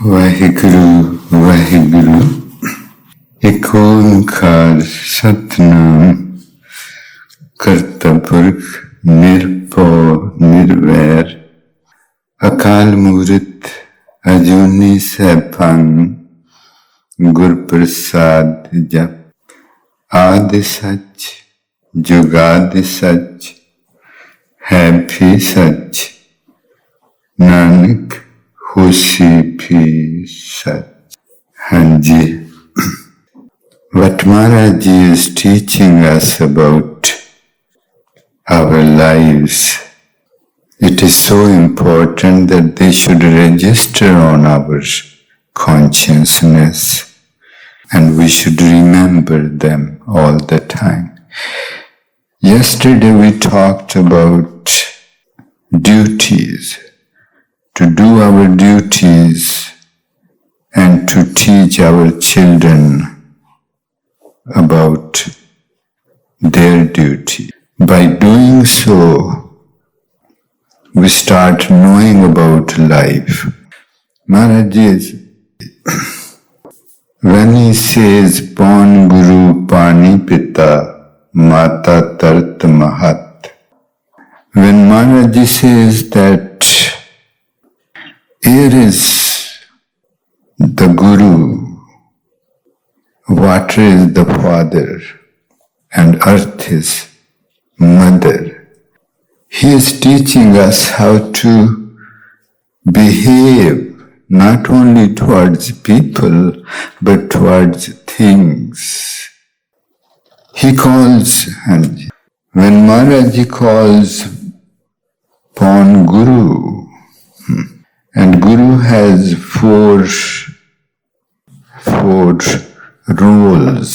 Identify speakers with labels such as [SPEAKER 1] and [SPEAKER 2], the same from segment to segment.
[SPEAKER 1] ਵਾਹਿਗੁਰੂ ਵਾਹਿਗੁਰੂ ਇੱਕ ਓੰਕਾਰ ਸਤਿਨਾਮ ਕਰਤਾ ਪੁਰਖ ਨਿਰਭਉ ਨਿਰਵੈਰ ਅਕਾਲ ਮੂਰਤ ਅਜੂਨੀ ਸੈਭੰ ਗੁਰ ਪ੍ਰਸਾਦ ਜਪ ਆਦਿ ਸੱਚ ਜੁਗਾਦਿ ਸੱਚ ਹੈ ਵੀ ਸੱਚ ਨਾਨਕ होशी भी सच. Hanji, what Maharaj Ji is teaching us about our lives, it is so important that they should register on our consciousness and we should remember them all the time. Yesterday we talked about duties. To do our duties and to teach our children about their duty. By doing so, we start knowing about life. Maharaj Ji, when he says, Pawn Guru Pani Pita Mata Tart Mahat, when Maharaj Ji says that air is the Guru, water is the father, and earth is mother. He is teaching us how to behave not only towards people but towards things. He calls, and when Maharaj Ji calls upon Guru, and Guru has four roles,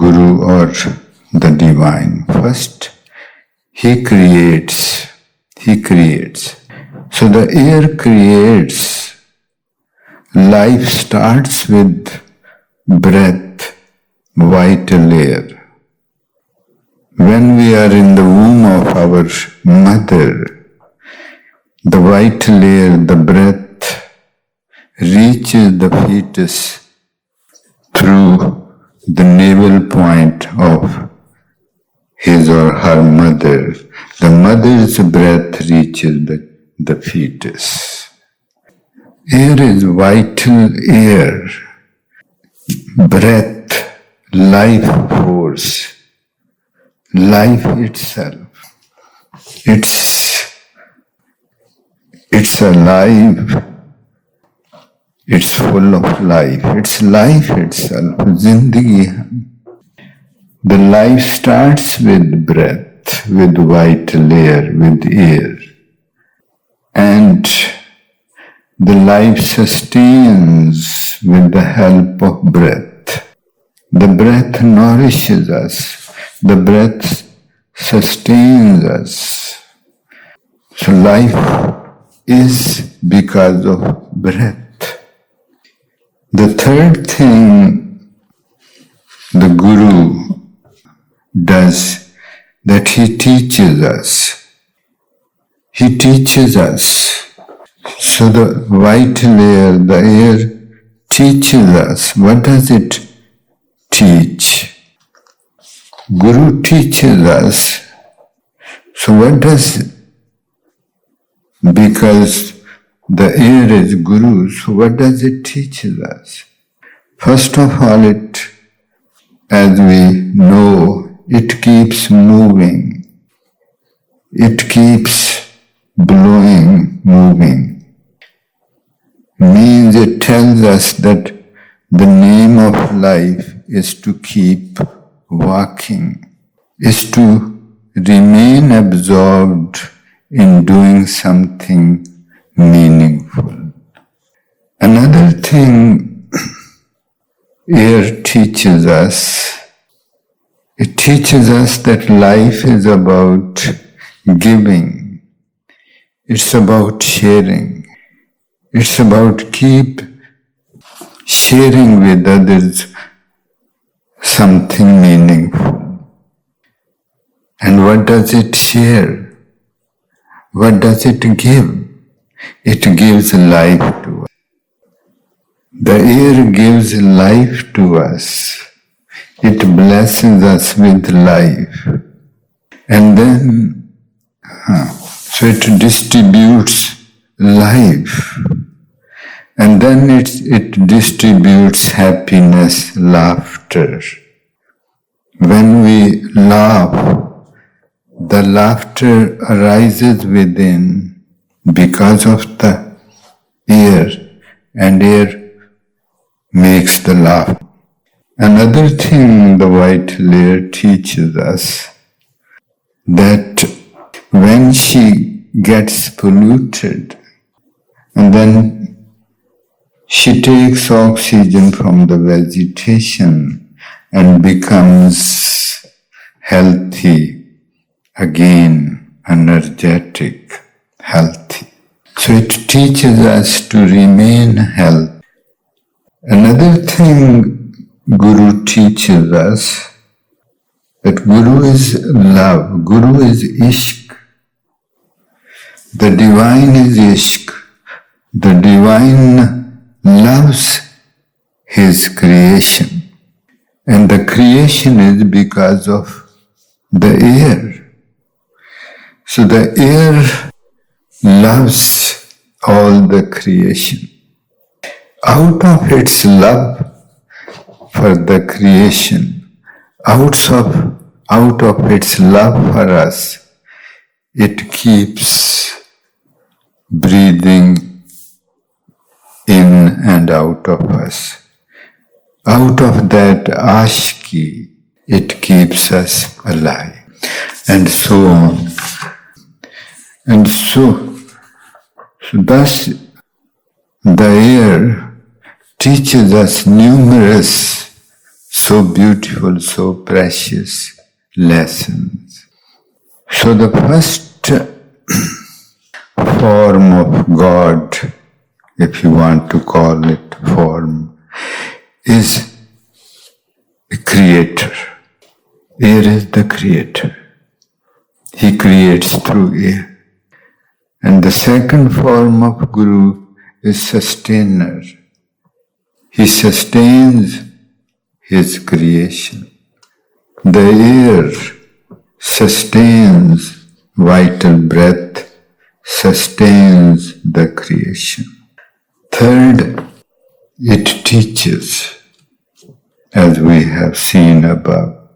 [SPEAKER 1] Guru or the divine. First, he creates. So the air creates. Life starts with breath, vital air. When we are in the womb of our mother, the vital air, the breath, reaches the fetus through the navel point of his or her mother. The mother's breath reaches the fetus. Air is vital air, breath, life force, life itself. It's alive. It's full of life. It's life itself. Zindagi. The life starts with breath, with vital air, with air. And the life sustains with the help of breath. The breath nourishes us. The breath sustains us. So life is because of breath. The third thing the Guru does, that he teaches us. He teaches us. So the vital air, the air teaches us. What does it teach? Guru teaches us. So what does because the air is Guru, so what does it teach us? First of all, as we know, it keeps moving. It keeps blowing, moving. Means it tells us that the name of life is to keep walking, is to remain absorbed in doing something meaningful. Another thing air teaches us, it teaches us that life is about giving. It's about sharing. It's about keep sharing with others something meaningful. And what does it share? What does it give? It gives life to us. The air gives life to us. It blesses us with life. And then, so it distributes life. And then it distributes happiness, laughter. When we laugh, the laughter arises within because of the air, and air makes the laugh. Another thing the white layer teaches us, that when she gets polluted, and then she takes oxygen from the vegetation and becomes healthy again, energetic, healthy. So it teaches us to remain healthy. Another thing Guru teaches us, that Guru is love, Guru is Ishq. The divine is Ishq. The divine loves his creation. And the creation is because of the air. So the air loves all the creation. Out of its love for the creation, out of its love for us, it keeps breathing in and out of us. Out of that ashki, it keeps us alive, and so on. And so thus the air teaches us numerous, so beautiful, so precious lessons. So the first form of God, if you want to call it form, is a creator. Air is the creator. He creates through air. And the second form of Guru is sustainer. He sustains his creation. The air sustains vital breath, sustains the creation. Third, it teaches, as we have seen above.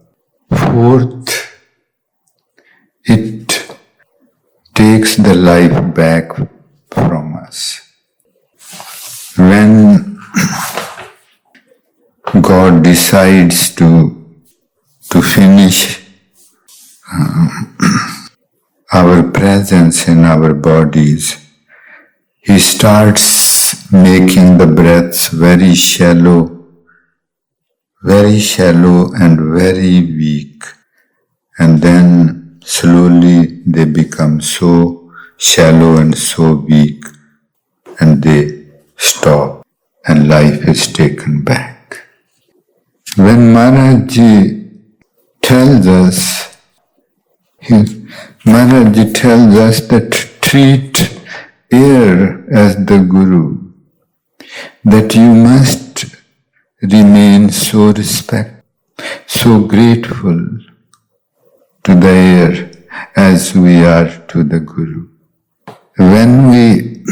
[SPEAKER 1] Fourth, it takes the life back from us. When God decides to finish our presence in our bodies, He starts making the breaths very shallow and very weak. And then slowly they become so shallow and so weak, and they stop, and life is taken back. When Maharajji tells us that treat air as the Guru, that you must remain so so grateful to the air as we are to the Guru. When we,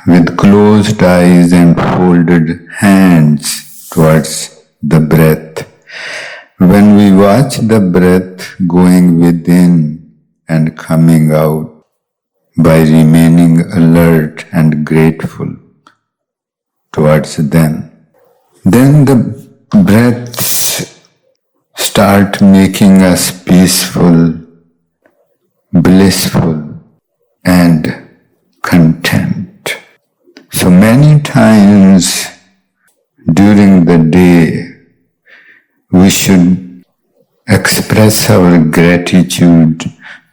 [SPEAKER 1] with closed eyes and folded hands towards the breath, when we watch the breath going within and coming out, by remaining alert and grateful towards them, then the breaths start making us peaceful, blissful, and content. So many times during the day, we should express our gratitude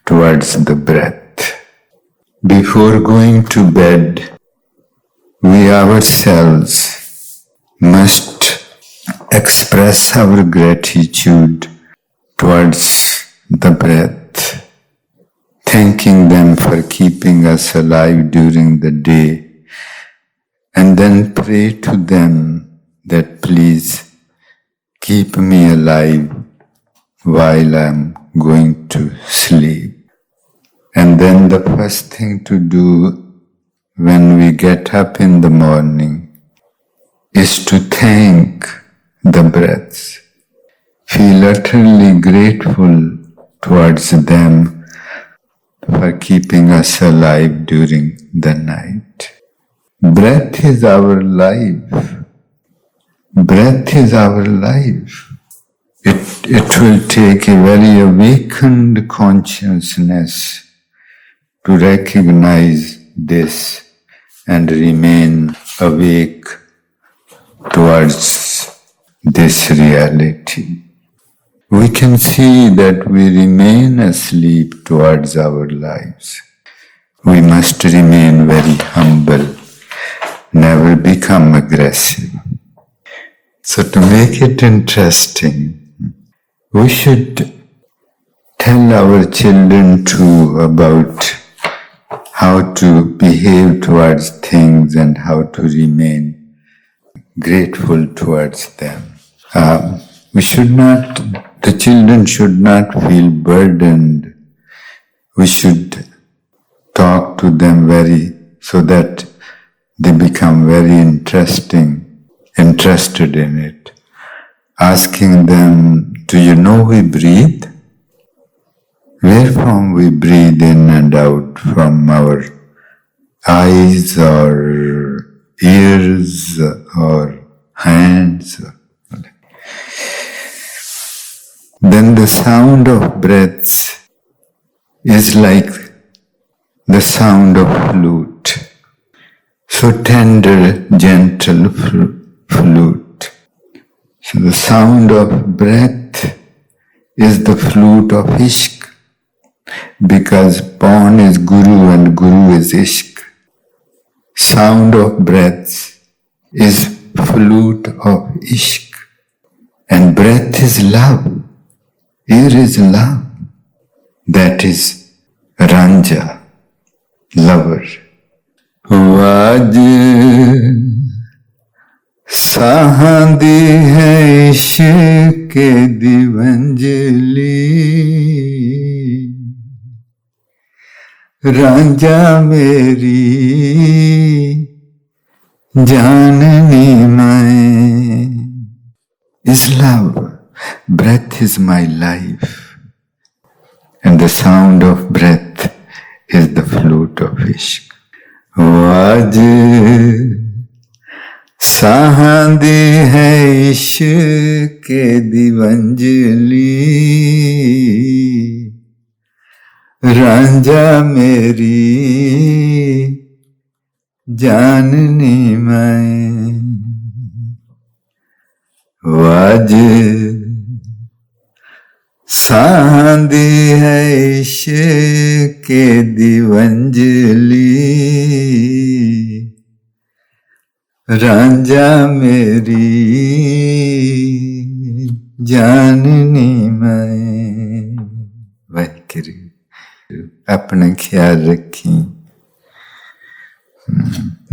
[SPEAKER 1] towards the breath. Before going to bed, we ourselves must express our gratitude towards the breath, thanking them for keeping us alive during the day and then pray to them that please keep me alive while I'm going to sleep. And then the first thing to do when we get up in the morning is to thank the breaths. Feel utterly grateful towards them for keeping us alive during the night. Breath is our life. Breath is our life. It will take a very awakened consciousness to recognize this and remain awake towards this reality. We can see that we remain asleep towards our lives. We must remain very humble, never become aggressive. So to make it interesting, we should tell our children too about how to behave towards things and how to remain grateful towards them. The children should not feel burdened. We should talk to them so that they become very interested in it. Asking them, do you know we breathe? Where from we breathe in and out? From our eyes or ears or hands? Then the sound of breaths is like the sound of flute. So tender, gentle flute. So the sound of breath is the flute of Ishq, because Pawn is Guru and Guru is Ishq. Sound of breaths is flute of Ishq, and breath is love. Air is love. That is Ranja, lover. आज साहंदी है इश्क दिवंजली, रांझा मेरी जाननी मैं. Is love. Breath is my life, and the sound of breath is the flute of Ishq. आज साहंदी है इश्क दिवंजली, रांझा मेरी जाननी मैं. आज साहंदी है इश्क दिवंजली, रांझा मेरी जाननी मैं. वाहिगुरू, अपना ख्याल रखी.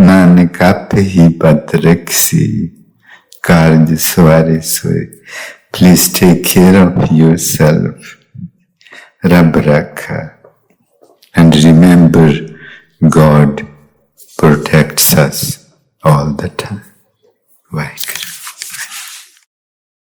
[SPEAKER 1] नानक आपे ही पत रखसी, कारज सवारे सोए. Please take care of yourself. Rab Rakha. And remember, God protects us all the time.